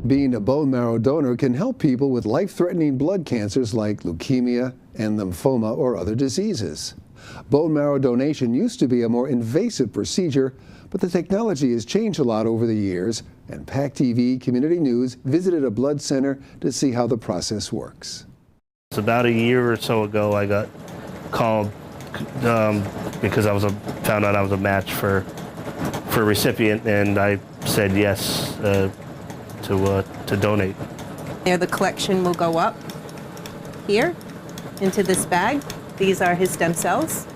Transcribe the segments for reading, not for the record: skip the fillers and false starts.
Being a bone marrow donor can help people with life-threatening blood cancers like leukemia and lymphoma or other diseases. Bone marrow donation used to be a more invasive procedure, but the technology has changed a lot over the years, and PACTV Community News visited a blood center to see how the process works. It's about a year or so ago I got called because I found out I was a match for a recipient, and I said yes to donate. There, the collection will go up here into this bag. These are his stem cells.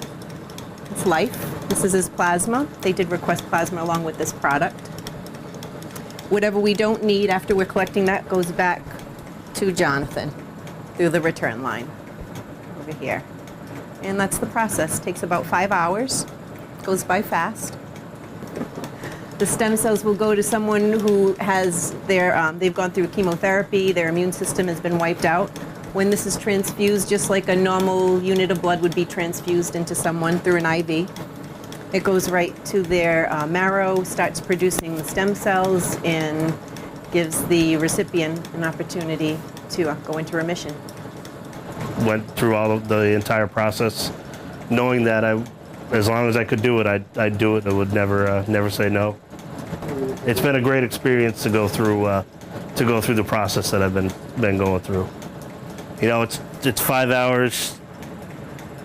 It's life. This is his plasma. They did request plasma along with this product. Whatever we don't need after we're collecting that goes back to Jonathan through the return line over here. And that's the process. Takes about 5 hours. Goes by fast. The stem cells will go to someone who has they've gone through chemotherapy, their immune system has been wiped out. When this is transfused, just like a normal unit of blood would be transfused into someone through an IV, it goes right to their marrow, starts producing the stem cells, and gives the recipient an opportunity to go into remission. Went through all of the entire process, knowing that as long as I could do it, I'd do it. I would never say no. It's been a great experience to go through the process that I've been going through. You know, it's 5 hours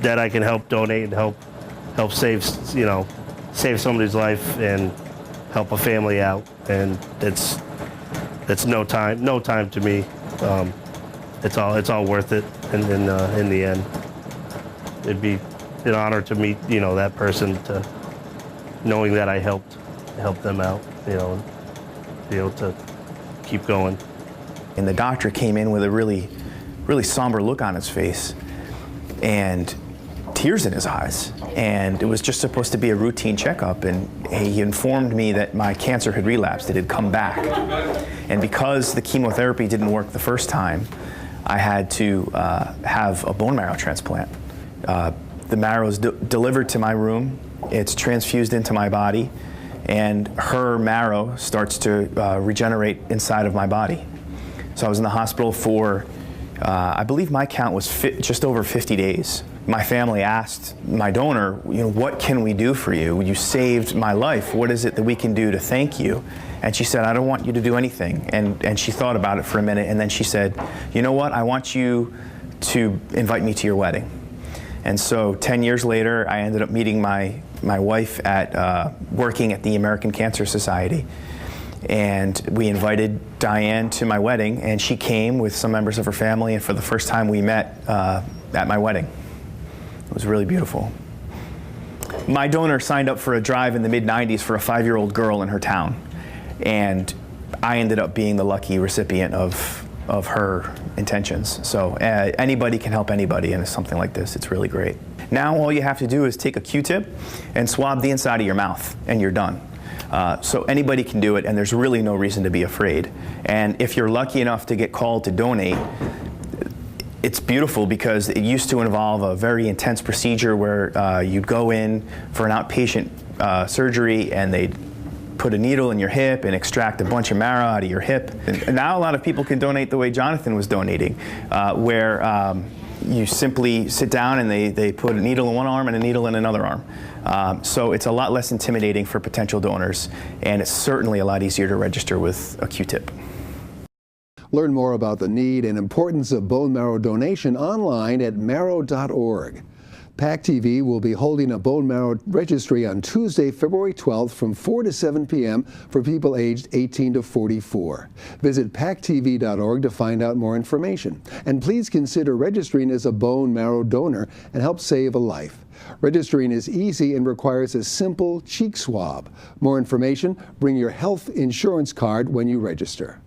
that I can help donate and help save somebody's life and help a family out, and it's no time to me. It's all worth it in the end. It'd be an honor to meet that person, knowing that I helped them out, and be able to keep going. And the doctor came in with a really somber look on his face and tears in his eyes. And it was just supposed to be a routine checkup, and he informed me that my cancer had relapsed, it had come back. And because the chemotherapy didn't work the first time, I had to have a bone marrow transplant. The marrow is delivered to my room, it's transfused into my body, and her marrow starts to regenerate inside of my body. So I was in the hospital for, I believe my count was just over 50 days. My family asked my donor, what can we do for you? You saved my life. What is it that we can do to thank you? And she said, I don't want you to do anything. And she thought about it for a minute, and then she said, you know what? I want you to invite me to your wedding. And so 10 years later, I ended up meeting my wife at working at the American Cancer Society. And we invited Diane to my wedding, and she came with some members of her family, and for the first time we met at my wedding. It was really beautiful. My donor signed up for a drive in the mid-90s for a 5-year-old girl in her town, and I ended up being the lucky recipient of her intentions. So anybody can help anybody in something like this. It's really great. Now all you have to do is take a Q-tip and swab the inside of your mouth, and you're done. So anybody can do it, and there's really no reason to be afraid. And if you're lucky enough to get called to donate, it's beautiful because it used to involve a very intense procedure where you'd go in for an outpatient surgery, and they'd put a needle in your hip and extract a bunch of marrow out of your hip. And now a lot of people can donate the way Jonathan was donating, where you simply sit down and they put a needle in one arm and a needle in another arm. So it's a lot less intimidating for potential donors, and it's certainly a lot easier to register with a Q-tip. Learn more about the need and importance of bone marrow donation online at marrow.org. PACTV will be holding a bone marrow registry on Tuesday, February 12th from 4 to 7 p.m. for people aged 18 to 44. Visit PACTV.org to find out more information. And please consider registering as a bone marrow donor and help save a life. Registering is easy and requires a simple cheek swab. More information, bring your health insurance card when you register.